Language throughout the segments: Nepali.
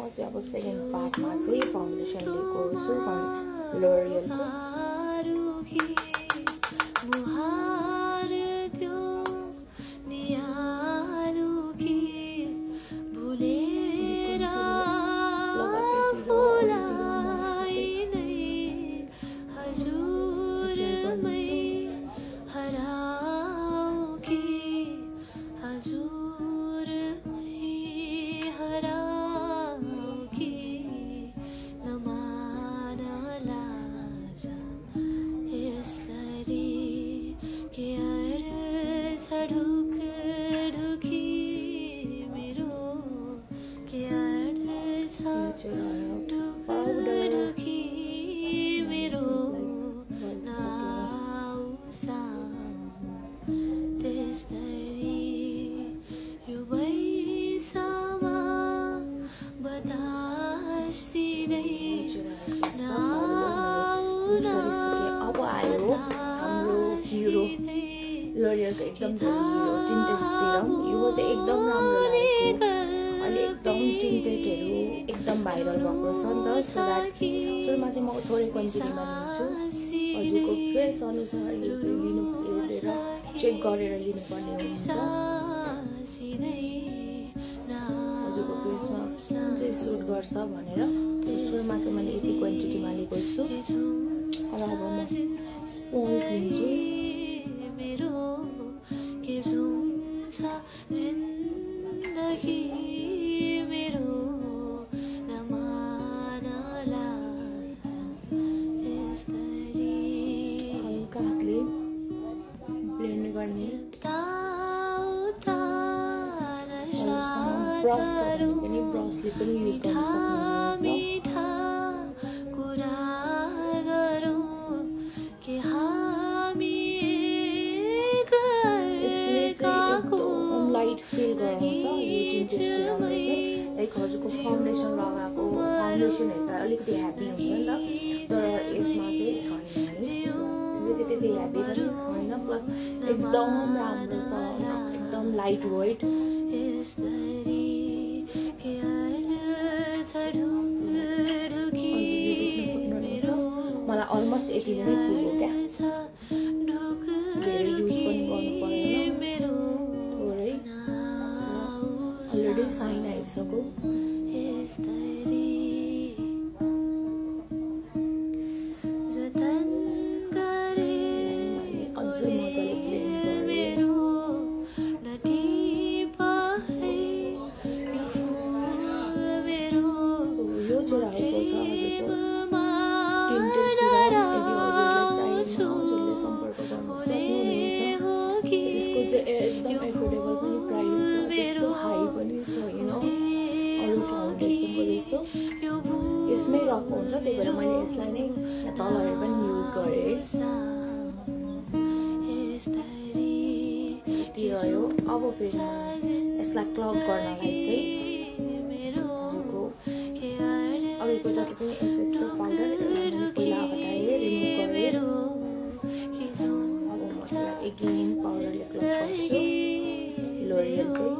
म चाहिँ अब सेकेन्ड पार्टमा चाहिँ फाउन्डेसन लिएको छु लोरियलको। अब आयो हाम्रो हिरो लोरियलको एकदम हिरो टिन्टेड सिरम। यो चाहिँ एकदम राम्रो लागेको। अहिले एकदम टिन्टेडहरू एकदम भाइरल भएको छ नि त। सो द्याट सुरुमा चाहिँ म थोरै क्वान्टिटीमा लिन्छु। हजुरको फेस अनुसार यो चाहिँ हेरेर चेक गरेर लिनुपर्ने हुन्छ। हजुरको फेसमा कुन चाहिँ सुट गर्छ भनेर सुरुमा चाहिँ मैले यति क्वान्टिटीमा लिएको छु। अब म स्पोन्ज लिन्छु। हल्का हातले ब्लेन्ड गर्ने। ब्रसले पनि युज गर्न सक्नुहुन्छ। फिल गराउँछ यो टिन्टेड सिरमले चाहिँ। लाइक हजुरको फाउन्डेसन लगाएको फाउन्डेसनहरू त अलिकति ह्याप्पी हुन्छ नि त, तर यसमा चाहिँ छैन है। यो चाहिँ त्यति ह्याप्पी पनि छैन, प्लस एकदम राम्रो छ, एकदम लाइट वेट। मलाई अलमोस्ट यति नै पुग्यो क्या। धेरै युज पनि गर्नु परेन, थोरै अलरेडी साइन आइसक्यो। अझै मजाले ब्लेन्ड गरेँ। सो यो चाहिँ रहेको छ हजुरको टिन्टेड सिरम। यदि हजुरलाई चाहिएन हजुरले सम्पर्क गर्न सक्नुहुनेछ। यसको चाहिँ एकदम एफोर्डेबल पनि प्राइस छ, त्यस्तो हाई पनि छैन अरू फाउन्डेसनको जस्तो। यसमै रकको हुन्छ, त्यही भएर मैले यसलाई नै तलहरू पनि युज गरेँ। यति रह्यो। अब फेरि यसलाई क्लब गर्नलाई चाहिँ हजुरको अघिको जति पनि एसएसको पाउडर पहिला हटाएर रिमुभ गरेर अब म एगेन पाउडरले क्लब गर्छु लोरियलकै।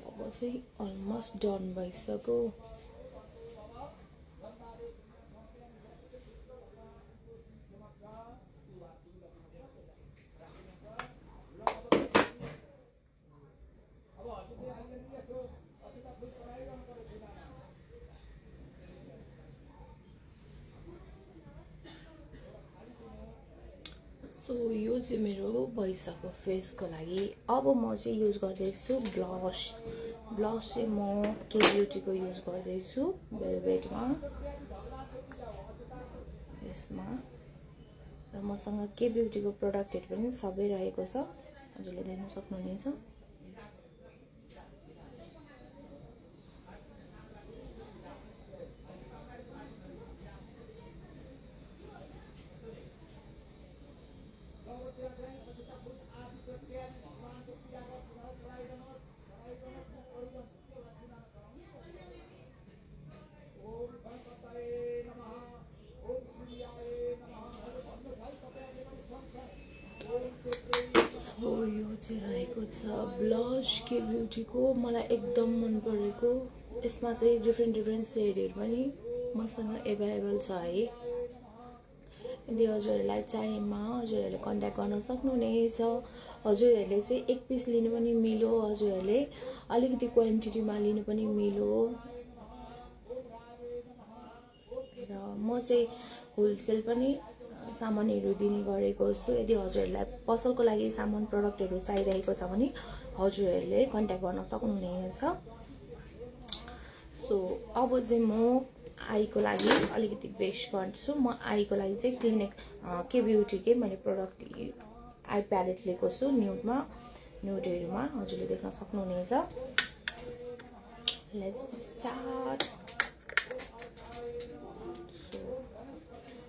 अब चाहिँ अलमोस्ट डन भइसक्यो। सो यो चाहिँ मेरो भइसक्यो फेसको लागि। अब म चाहिँ युज गर्दैछु ब्लस। ब्लस चाहिँ म के ब्युटीको युज गर्दैछु वेलवेटमा यसमा। र मसँग के ब्युटीको प्रडक्टहरू पनि सबै रहेको छ, हजुरले देख्न सक्नुहुनेछ। छ ब्लस के ब्युटीको मलाई एकदम मन परेको। यसमा चाहिँ डिफ्रेन्ट सेडहरू पनि मसँग एभाइलेबल छ है। यदि हजुरहरूलाई चाहिएमा हजुरहरूले कन्ट्याक्ट गर्न सक्नुहुनेछ। हजुरहरूले चाहिँ एक पिस लिनु पनि मिलो, हजुरहरूले अलिकति क्वान्टिटीमा लिनु पनि मिलो। र म चाहिँ होलसेल पनि सामानहरू दिने गरेको छु। यदि हजुरहरूलाई पसलको लागि सामान प्रडक्टहरू चाहिरहेको छ भने हजुरहरूले कन्ट्याक्ट गर्न सक्नुहुनेछ। सो अब चाहिँ म आईको लागि अलिकति बेस्ट गर्छु। म आईको लागि चाहिँ क्लिनिक के ब्युटीकै मैले प्रडक्ट आई प्यालेट लिएको छु न्युडहरूमा हजुरले देख्न सक्नुहुनेछ। Let's start.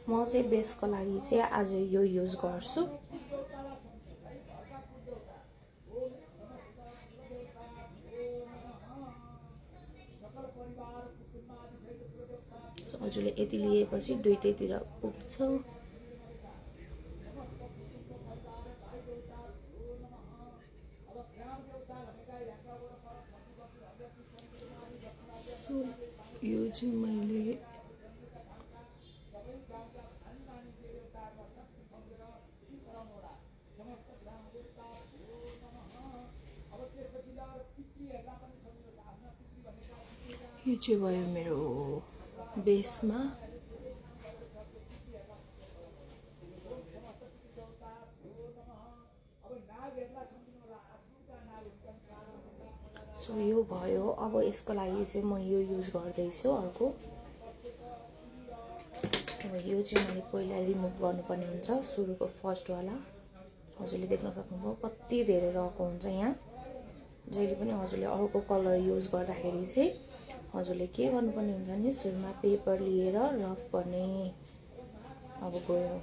म चाहिँ बेसको लागि चाहिँ आज यो युज गर्छु। हजुरले यति लिएपछि दुईटैतिर पुग्छ। सो यो चाहिँ मैले यो चाहिँ भयो मेरो बेसमा। सो यो भयो। अब यसको लागि चाहिँ म यो युज गर्दैछु अर्को। अब यो चाहिँ मैले पहिला रिमुभ गर्नुपर्ने हुन्छ सुरुको फर्स्टवाला। हजुरले देख्न सक्नुभयो कति धेरै रहेको हुन्छ यहाँ। जहिले पनि हजुरले अर्को कलर युज गर्दाखेरि चाहिँ हजुरले के गर्नुपर्ने हुन्छ भने सुरुमा पेपर लिएर रफ गर्ने। अब गयो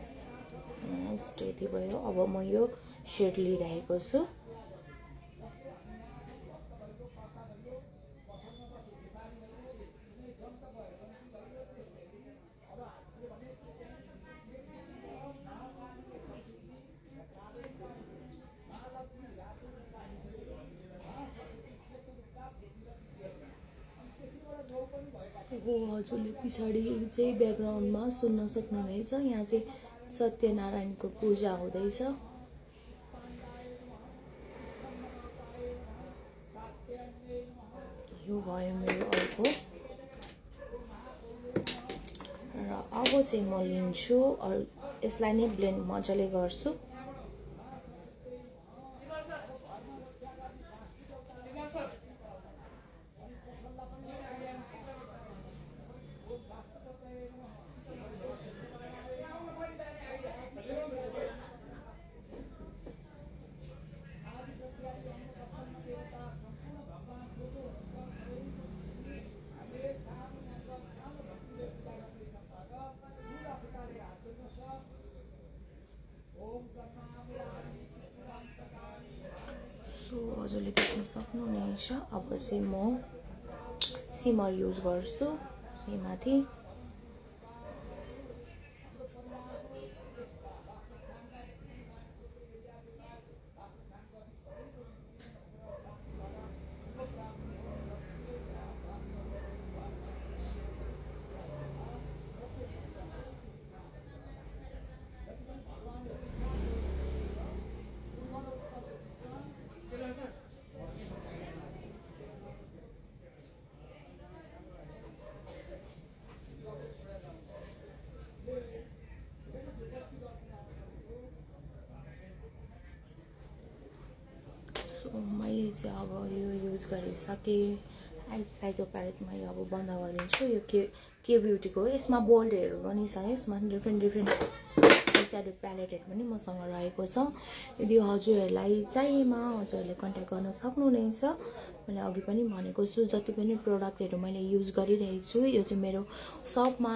यति भयो। अब म यो सेड लिइरहेको छु। हजुरले पछाडि चाहिँ ब्याकग्राउन्डमा सुन्न सक्नुहुनेछ। यहाँ चाहिँ सत्यनारायणको पूजा हुँदैछ। यो भयो मेरो अर्को। र अब चाहिँ म लिन्छु यसलाई नै ब्लेन्ड मजाले गर्छु। सो हजुरले देख्न सक्नुहुनेछ। अब चाहिँ म सिमर युज गर्छु यो माथि। मैले चाहिँ अब यो युज गरिसकेँ। आइसाइडको प्यालेट मैले अब बन्द गरिदिन्छु। यो के ब्युटीको हो। यसमा बोल्डहरू पनि छ। यसमा डिफ्रेन्ट आइसाइडको प्यालेटहरू पनि मसँग रहेको छ। यदि हजुरहरूलाई चाहिएमा हजुरहरूले कन्ट्याक्ट गर्न सक्नुहुनेछ। मैले अघि पनि भनेको छु जति पनि प्रोडक्टहरू मैले युज गरिरहेको छु यो चाहिँ मेरो सपमा